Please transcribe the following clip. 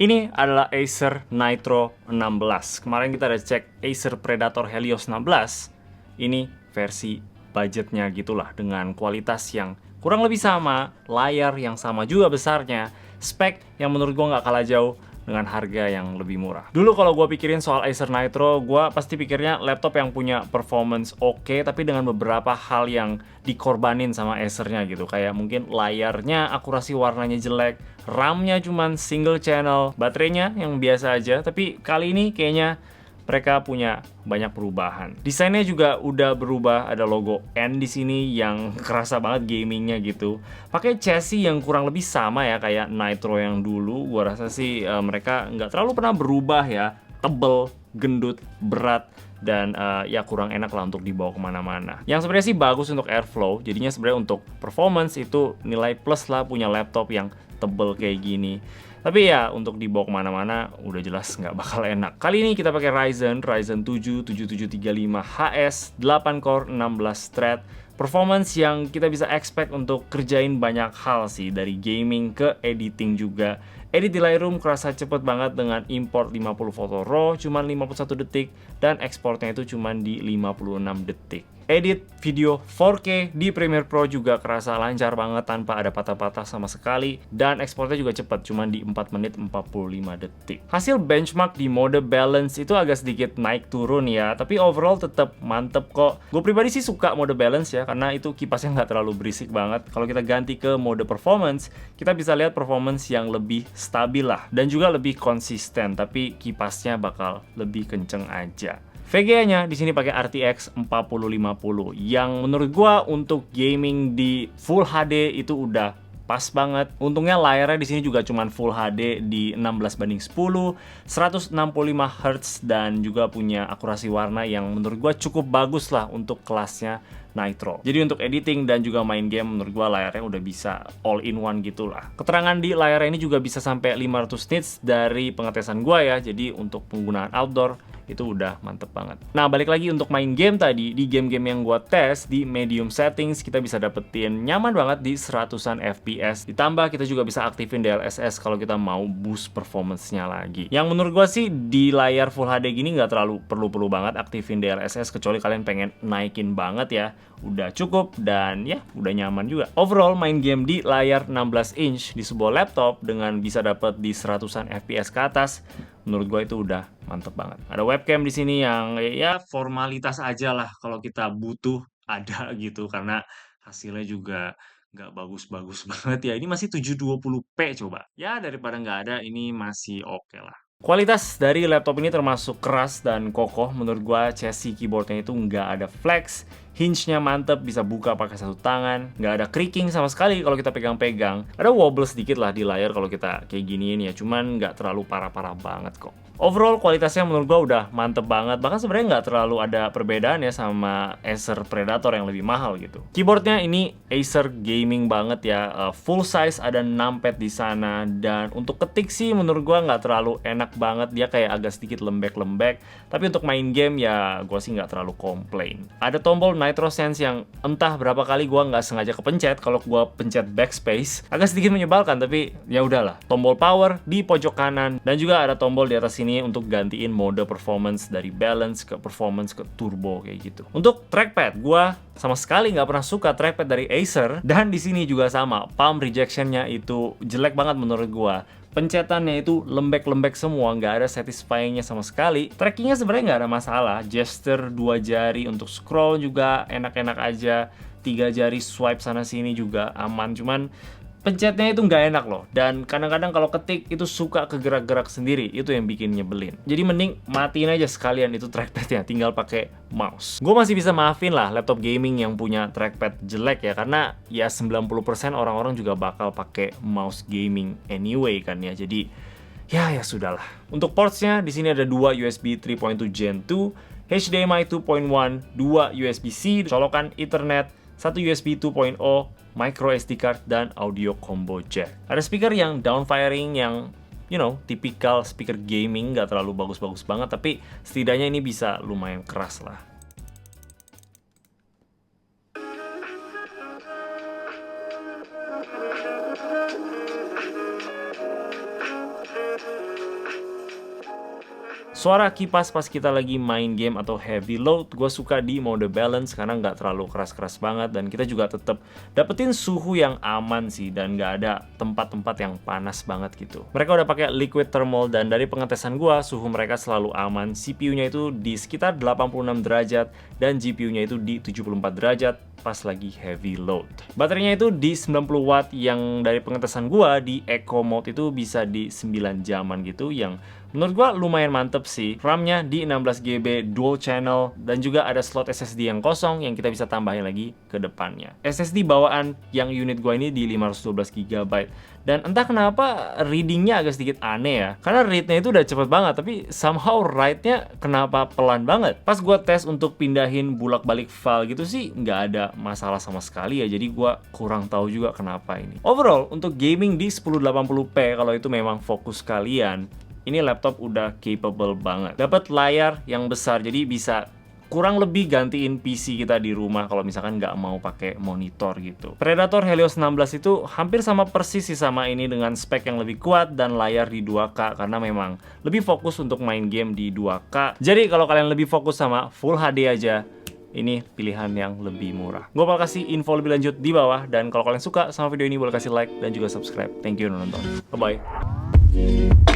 Ini adalah Acer Nitro 16. Kemarin kita udah cek Acer Predator Helios 16. Ini versi budgetnya gitulah, dengan kualitas yang kurang lebih sama, layar yang sama juga besarnya, spek yang menurut gua nggak kalah jauh dengan harga yang lebih murah. Dulu kalau gue pikirin soal Acer Nitro, gue pasti pikirnya laptop yang punya performance oke, tapi dengan beberapa hal yang dikorbanin sama Acernya gitu. Kayak mungkin layarnya, akurasi warnanya jelek, RAM-nya cuman single channel, baterainya yang biasa aja. Tapi kali ini kayaknya mereka punya banyak perubahan. Desainnya juga udah berubah, ada logo N di sini yang kerasa banget gamingnya gitu. Pakai chassis yang kurang lebih sama ya kayak Nitro yang dulu. Gua rasa sih mereka nggak terlalu pernah berubah ya. Tebel, gendut, berat, dan ya kurang enak lah untuk dibawa kemana-mana. Yang sebenarnya sih bagus untuk airflow, jadinya sebenarnya untuk performance itu nilai plus lah punya laptop yang tebel kayak gini. Tapi ya untuk dibawa kemana-mana udah jelas nggak bakal enak. Kali ini kita pakai Ryzen 7 7735HS 8 core 16 thread. Performance yang kita bisa expect untuk kerjain banyak hal sih, dari gaming ke editing juga. Edit di Lightroom kerasa cepet banget dengan import 50 foto RAW cuman 51 detik dan ekspornya itu cuman di 56 detik. Edit video 4K di Premiere Pro juga kerasa lancar banget tanpa ada patah-patah sama sekali, dan ekspornya juga cepat, cuman di 4 menit 45 detik. Hasil benchmark di mode balance itu agak sedikit naik turun ya, tapi overall tetap mantep kok. Gue pribadi sih suka mode balance ya, karena itu kipasnya nggak terlalu berisik banget. Kalau kita ganti ke mode performance, kita bisa lihat performance yang lebih stabil lah, dan juga lebih konsisten, tapi kipasnya bakal lebih kenceng aja. VGA-nya di sini pakai RTX 4050 yang menurut gua untuk gaming di Full HD itu udah pas banget. Untungnya layarnya di sini juga cuman Full HD di 16:10, 165 Hz, dan juga punya akurasi warna yang menurut gua cukup bagus lah untuk kelasnya Nitro. Jadi untuk editing dan juga main game menurut gua layarnya udah bisa all in one gitulah. Keterangan di layar ini juga bisa sampai 500 nits dari pengetesan gua ya. Jadi untuk penggunaan outdoor itu udah mantep banget. Nah, balik lagi untuk main game tadi, di game-game yang gua tes di medium settings kita bisa dapetin nyaman banget di 100-an FPS. Ditambah kita juga bisa aktifin DLSS kalau kita mau boost performance-nya lagi. Yang menurut gua sih di layar Full HD gini nggak terlalu perlu banget aktifin DLSS, kecuali kalian pengen naikin banget ya. Udah cukup dan ya udah nyaman juga. Overall main game di layar 16 inch di sebuah laptop dengan bisa dapat di 100-an FPS ke atas, menurut gue itu udah mantep banget. Ada webcam di sini yang ya formalitas aja lah kalau kita butuh ada gitu, karena hasilnya juga nggak bagus-bagus banget ya. Ini masih 720p coba. Ya daripada nggak ada, ini masih oke lah. Kualitas dari laptop ini termasuk keras dan kokoh. Menurut gua chassis keyboardnya itu nggak ada flex, hinge-nya mantep, bisa buka pakai satu tangan, nggak ada creaking sama sekali kalau kita pegang-pegang. Ada wobble sedikit lah di layar kalau kita kayak giniin ya, cuman nggak terlalu parah-parah banget kok. Overall kualitasnya menurut gua udah mantep banget, bahkan sebenarnya nggak terlalu ada perbedaan ya sama Acer Predator yang lebih mahal gitu. Keyboardnya ini Acer gaming banget ya, full size, ada numpad di sana, dan untuk ketik sih menurut gua nggak terlalu enak banget, dia kayak agak sedikit lembek-lembek, tapi untuk main game ya gua sih nggak terlalu komplain. Ada tombol Nitro Sense yang entah berapa kali gua nggak sengaja kepencet. Kalau gua pencet backspace agak sedikit menyebalkan, tapi ya udahlah. Tombol power di pojok kanan, dan juga ada tombol di atas sini untuk gantiin mode performance dari balance ke performance ke turbo kayak gitu. Untuk trackpad, gua sama sekali nggak pernah suka trackpad dari Acer, dan di sini juga sama, palm rejectionnya itu jelek banget menurut gua. Pencetannya itu lembek-lembek semua, nggak ada satisfyingnya sama sekali. Trackingnya sebenarnya nggak ada masalah, gesture 2 jari untuk scroll juga enak-enak aja, 3 jari swipe sana sini juga aman, cuman pencetnya itu nggak enak loh, dan kadang-kadang kalau ketik itu suka kegerak-gerak sendiri, itu yang bikin nyebelin. Jadi mending matiin aja sekalian itu trackpadnya, tinggal pakai mouse. Gue masih bisa maafin lah laptop gaming yang punya trackpad jelek ya, karena ya 90% orang-orang juga bakal pakai mouse gaming anyway kan ya. Jadi ya sudahlah. Untuk portsnya di sini ada 2 USB 3.2 Gen 2, HDMI 2.1, 2 USB-C, colokan Ethernet, 1 USB 2.0, micro SD card, dan audio combo jack. Ada speaker yang downfiring yang tipikal speaker gaming, nggak terlalu bagus-bagus banget, tapi setidaknya ini bisa lumayan keras lah. Suara kipas pas kita lagi main game atau heavy load, gue suka di mode balance karena nggak terlalu keras-keras banget, dan kita juga tetap dapetin suhu yang aman sih, dan nggak ada tempat-tempat yang panas banget gitu. Mereka udah pakai liquid thermal, dan dari pengetesan gue, suhu mereka selalu aman. CPU-nya itu di sekitar 86 derajat dan GPU-nya itu di 74 derajat pas lagi heavy load. Baterainya itu di 90 watt, yang dari pengetesan gua di eco mode itu bisa di 9 jaman gitu, yang menurut gua lumayan mantep sih. RAM-nya di 16GB dual channel, dan juga ada slot SSD yang kosong yang kita bisa tambahin lagi ke depannya. SSD bawaan yang unit gua ini di 512GB, dan entah kenapa readingnya agak sedikit aneh ya, karena read-nya itu udah cepet banget, tapi somehow write-nya kenapa pelan banget. Pas gua tes untuk pindahin bulak-balik file gitu sih nggak ada masalah sama sekali ya, jadi gua kurang tahu juga kenapa ini. Overall, untuk gaming di 1080p, kalau itu memang fokus kalian, ini laptop udah capable banget. Dapat layar yang besar, jadi bisa kurang lebih gantiin PC kita di rumah kalau misalkan nggak mau pakai monitor gitu. Predator Helios 16 itu hampir sama persis sih sama ini, dengan spek yang lebih kuat dan layar di 2K, karena memang lebih fokus untuk main game di 2K. Jadi kalau kalian lebih fokus sama Full HD aja, ini pilihan yang lebih murah. Gue bakal kasih info lebih lanjut di bawah, dan kalau kalian suka sama video ini boleh kasih like dan juga subscribe. Thank you udah nonton. Bye-bye.